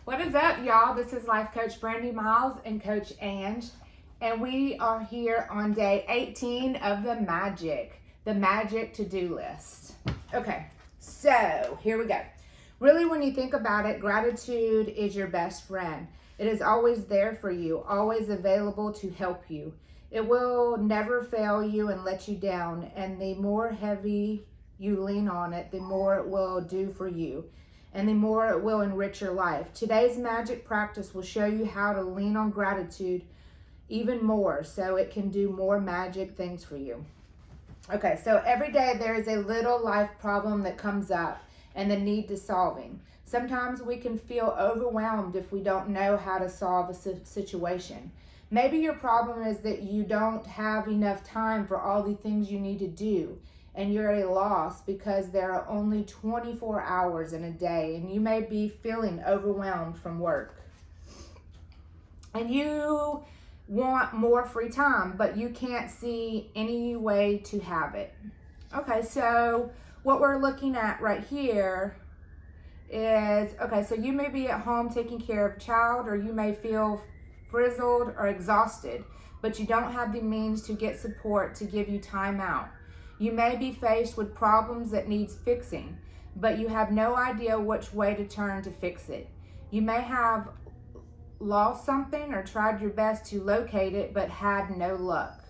What is up, y'all? This is Life Coach Brandi Miles and Coach Ange, and we are here on day 18 of the magic to-do list. Okay, so here we go. Really, when you think about it, gratitude is your best friend. It is always there for you, always available to help you. It will never fail you and let you down, and the more heavy you lean on it, the more it will do for you, and the more it will enrich your life. Today's magic practice will show you how to lean on gratitude even more so it can do more magic things for you. Okay, so every day there is a little life problem that comes up and the need to solving. Sometimes we can feel overwhelmed if we don't know how to solve a situation. Maybe your problem is that you don't have enough time for all the things you need to do, and you're at a loss because there are only 24 hours in a day and you may be feeling overwhelmed from work. And you want more free time, but you can't see any way to have it. Okay, so what we're looking at right here is, okay, so you may be at home taking care of a child, or you may feel frizzled or exhausted, but you don't have the means to get support to give you time out. You may be faced with problems that needs fixing, but you have no idea which way to turn to fix it. You may have lost something or tried your best to locate it, but had no luck.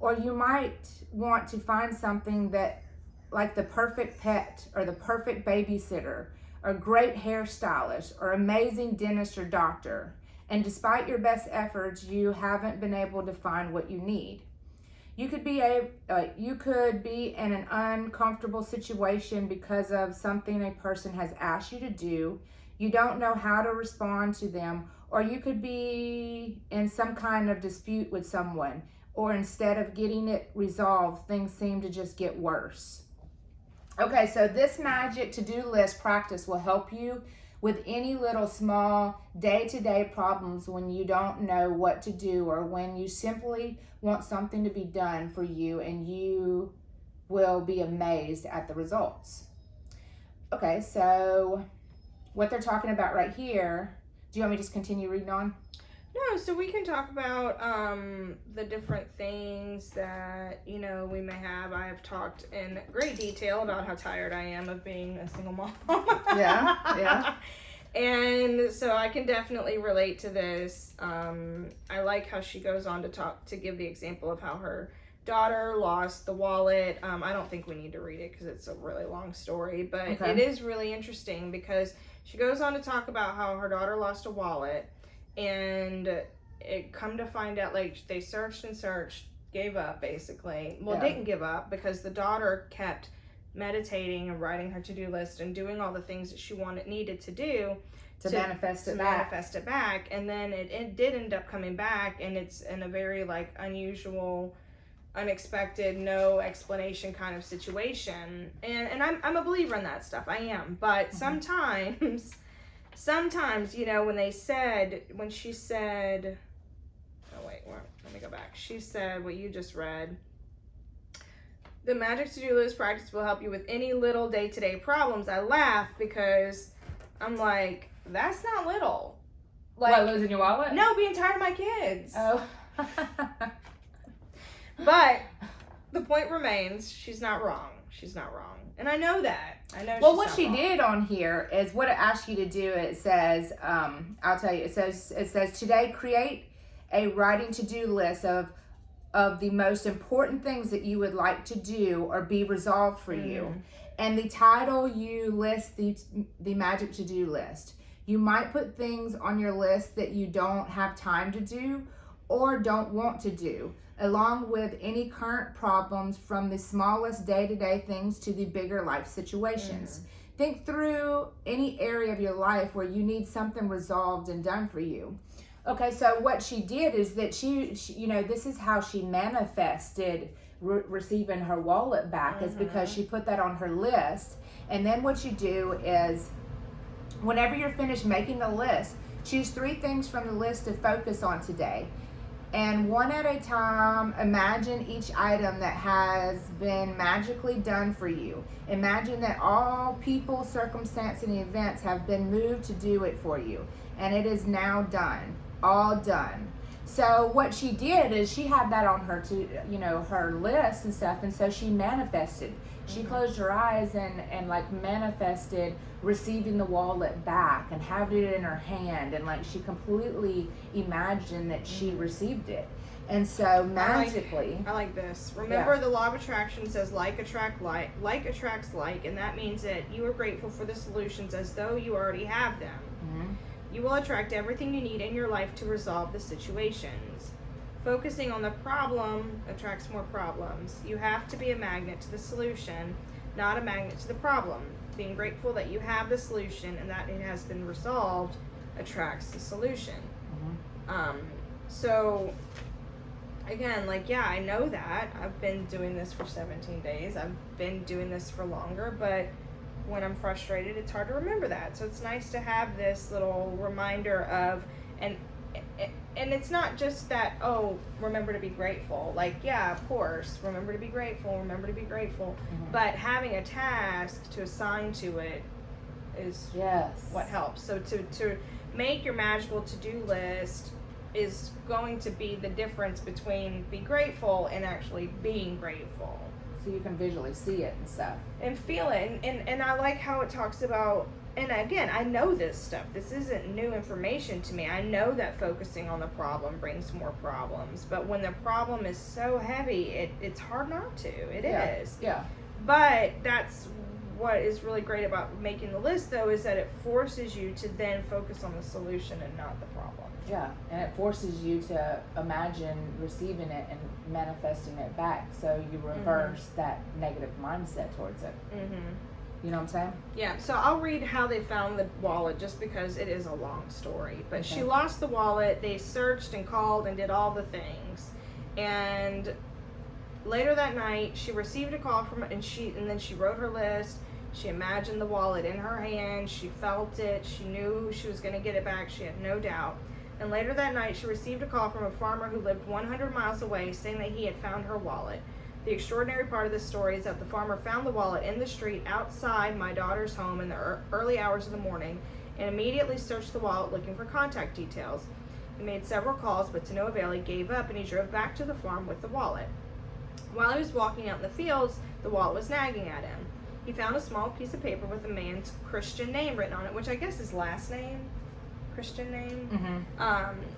Or you might want to find something that, like the perfect pet or the perfect babysitter or great hairstylist or amazing dentist or doctor. And despite your best efforts, you haven't been able to find what you need. You could be in an uncomfortable situation because of something a person has asked you to do. You don't know how to respond to them, or you could be in some kind of dispute with someone, or instead of getting it resolved, things seem to just get worse. Okay, so this magic to-do list practice will help you with any little small day-to-day problems when you don't know what to do, or when you simply want something to be done for you, and you will be amazed at the results. Okay, so what they're talking about right here, do you want me to just continue reading on? No, so we can talk about the different things that, we may have. I have talked in great detail about how tired I am of being a single mom. Yeah. And so I can definitely relate to this. I like how she goes on to give the example of how her daughter lost the wallet. I don't think we need to read it because it's a really long story, but Okay. It is really interesting because she goes on to talk about how her daughter lost a wallet, and it come to find out, like, they searched and searched, gave up basically. Well, didn't give up because the daughter kept meditating and writing her to-do list and doing all the things that she needed to do to manifest it back. And then it did end up coming back, and it's in a very unusual, unexpected, no explanation kind of situation. And I'm a believer in that stuff. I am. But sometimes, when she said, oh wait, let me go back. She said what you just read. The magic to-do list practice will help you with any little day-to-day problems. I laugh because I'm like, that's not little. What, losing your wallet? No, being tired of my kids. Oh. But the point remains, she's not wrong. She's not wrong. And I know that. Well, what she did on here is what it asks you to do. It says, I'll tell you, it says today, create a writing to-do list of the most important things that you would like to do or be resolved for you. And the title, you list the magic to-do list. You might put things on your list that you don't have time to do or don't want to do, along with any current problems, from the smallest day-to-day things to the bigger life situations. Think through any area of your life where you need something resolved and done for you. Okay, so what she did is that she this is how she manifested receiving her wallet back, is because she put that on her list. And then what you do is, whenever you're finished making the list, choose 3 things from the list to focus on today. And one at a time, imagine each item that has been magically done for you. Imagine that all people, circumstance, and events have been moved to do it for you. And it is now done. All done. So what she did is she had that on her her list and stuff, and so she manifested. She closed her eyes and like manifested receiving the wallet back and having it in her hand, and like she completely imagined that she received it. And so magically, I like this. Remember, the law of attraction says like attracts like, and that means that you are grateful for the solutions as though you already have them. You will attract everything you need in your life to resolve the situations. Focusing on the problem attracts more problems. You have to be a magnet to the solution, not a magnet to the problem. Being grateful that you have the solution and that it has been resolved attracts the solution. So again, like, yeah, I know that. I've been doing this for 17 days. I've been doing this for longer, but when I'm frustrated, it's hard to remember that. So it's nice to have this little reminder of, and it's not just that, oh, remember to be grateful. Like, yeah, of course, remember to be grateful, but having a task to assign to it is what helps. So to make your magical to-do list is going to be the difference between be grateful and actually being grateful. So you can visually see it and stuff. And feel it. And I like how it talks about, and again, I know this stuff. This isn't new information to me. I know that focusing on the problem brings more problems. But when the problem is so heavy, it's hard not to. It is. Yeah. But that's what is really great about making the list, though, is that it forces you to then focus on the solution and not the problem. Yeah, and it forces you to imagine receiving it and manifesting it back, so you reverse that negative mindset towards it. You know what I'm saying? Yeah, so I'll read how they found the wallet just because it is a long story. But she lost the wallet, they searched and called and did all the things. And later that night, she received a call from, and then she wrote her list. She imagined the wallet in her hand. She felt it. She knew she was going to get it back. She had no doubt. And later that night, she received a call from a farmer who lived 100 miles away saying that he had found her wallet. The extraordinary part of this story is that the farmer found the wallet in the street outside my daughter's home in the early hours of the morning and immediately searched the wallet looking for contact details. He made several calls, but to no avail. He gave up and he drove back to the farm with the wallet. While he was walking out in the fields, the wallet was nagging at him. He found a small piece of paper with a man's Christian name written on it, which I guess is last name. Christian name.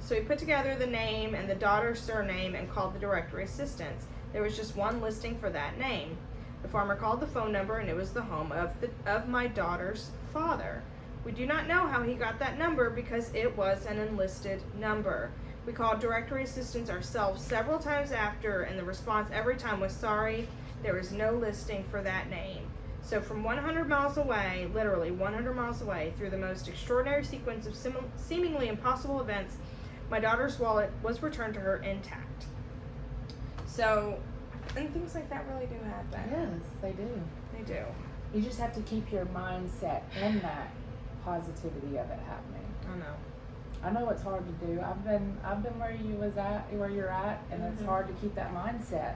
So he put together the name and the daughter's surname and called the directory assistants. There was just one listing for that name. The farmer called the phone number and it was the home of my daughter's father. We do not know how he got that number because it was an enlisted number. We called directory assistants ourselves several times after, and the response every time was, sorry, there is no listing for that name. So from 100 miles away, literally 100 miles away, through the most extraordinary sequence of seemingly impossible events, my daughter's wallet was returned to her intact. So, and things like that really do happen. Yes, they do. They do. You just have to keep your mindset in that positivity of it happening. I know. I know it's hard to do. I've been where you're at, and it's hard to keep that mindset.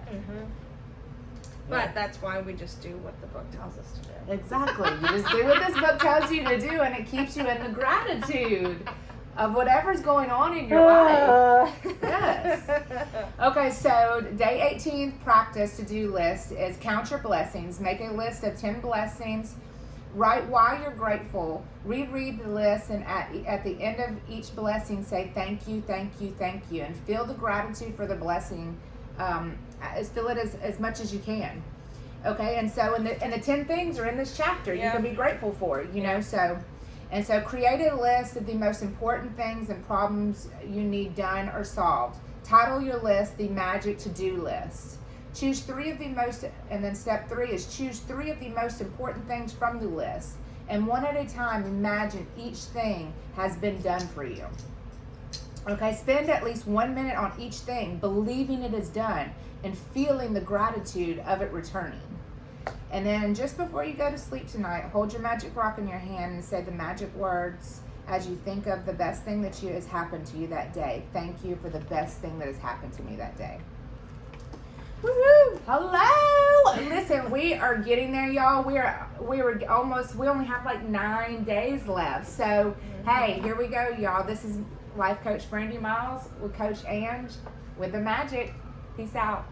But that's why we just do what the book tells us to do. Exactly. You just do what this book tells you to do, and it keeps you in the gratitude of whatever's going on in your life. Yes. Okay, so day 18 practice to-do list is count your blessings. Make a list of 10 blessings. Write why you're grateful. Reread the list, and at the end of each blessing, say thank you, thank you, thank you, and feel the gratitude for the blessing. Feel it as much as you can. Okay, and so and the 10 things are in this chapter you can be grateful for, you know. So create a list of the most important things and problems you need done or solved. Title your list the magic to-do list. Choose 3 of the most, and then step 3 is choose 3 of the most important things from the list, and one at a time imagine each thing has been done for you. Okay, spend at least 1 minute on each thing, believing it is done and feeling the gratitude of it returning. And then just before you go to sleep tonight, hold your magic rock in your hand and say the magic words, as you think of the best thing that has happened to you that day. Thank you for the best thing that has happened to me that day. Woo-hoo! Hello! Listen, we are getting there, y'all. We only have like 9 days left. So, hey, here we go, y'all. This is Life Coach Brandi Miles with Coach Ange with the magic. Peace out.